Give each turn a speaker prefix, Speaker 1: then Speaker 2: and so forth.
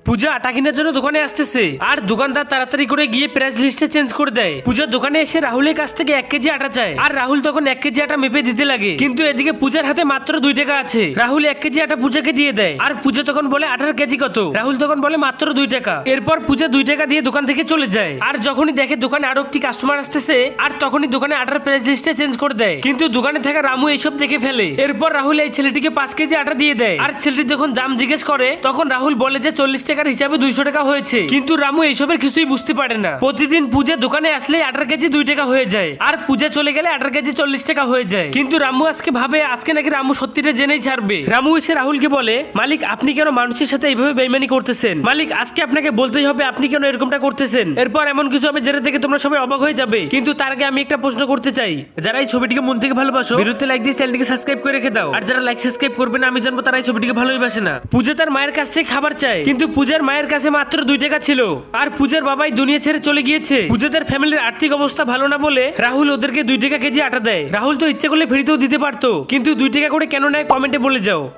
Speaker 1: পূজা আটা কেনার জন্য দোকানে আসতেছে আর দোকানদার তাড়াতাড়ি করে গিয়ে প্রাইস লিস্টে চেঞ্জ করে দেয়। পূজার দোকানে এসে রাহুলের কাছ থেকে 1 কেজি আটা চায় আর রাহুল তখন 1 কেজি আটা মেপে দিতে লাগে, কিন্তু এদিকে পূজার হাতে মাত্র 2 টাকা আছে। রাহুল 1 কেজি আটা পূজাকে দিয়ে দেয় আর পূজা তখন বলে আটার কেজি কত? রাহুল তখন বলে মাত্র 2 টাকা। এরপর পূজা 2 টাকা দিয়ে দোকান থেকে চলে যায় আর যখনই দেখে দোকানে আরো একটি কাস্টমার আসতেছে আর তখনই দোকানে আটার প্রাইস লিস্টে চেঞ্জ করে দেয়, কিন্তু দোকানে থাকা রামু এইসব দেখে ফেলে। এরপর রাহুল এই ছেলেটিকে 5 কেজি আটা দিয়ে দেয় আর ছেলেটি যখন দাম জিজ্ঞেস করে তখন রাহুল বলে যে 40 টাকার হিসাবে 200 টাকা হয়েছে, কিন্তু রামু এইসবের কিছুই বুঝতে পারে না। প্রতিদিন পূজা দোকানে আসলে আটার কেজি 2 টাকা হয়ে যায় আর পূজা চলে গেলে আটার কেজি 40 টাকা হয়ে যায়, কিন্তু রামু আজকে ভাবে আজকে নাকি রামু সত্যিটা জেনেই ছাড়বে। রামু এসে রাহুলকে বলে, মালিক আপনি কেন মানুষের সাথে এইভাবে বেইমানি করতেছেন? মালিক আজকে আপনাকে বলতেই হবে আপনি কেন এরকমটা করতেছেন। এরপর এমন কিছু আমি জেনে থেকে তোমরা সবাই অবাক হয়ে যাবে, কিন্তু তার আগে আমি একটা প্রশ্ন করতে চাই। যারা এই ছবিটিকে মন থেকে ভালোবাসো ভিডিওতে লাইক দিয়ে চ্যানেলটিকে সাবস্ক্রাইব করে রেখে দাও, আর যারা লাইক সাবস্ক্রাইব করবে না আমি জানবো তারা এই ছবিটিকে ভালোবাসে না। পূজা তার মায়ের কাছ থেকে খাবার চায়, কিন্তু পূজার মায়ের কাছে মাত্র 2 টাকা ছিল আর পূজার বাবাই দুনিয়া ছেড়ে চলে গিয়েছে। পূজাদের ফ্যামিলির আর্থিক অবস্থা ভালো না বলে রাহুল ওদেরকে 2 টাকা কেজি আটা দেয়। রাহুল তো ইচ্ছে করলে ফ্রিতেও দিতে পারতো, কিন্তু 2 টাকা করে কেন নেয় কমেন্টে বলে যাও।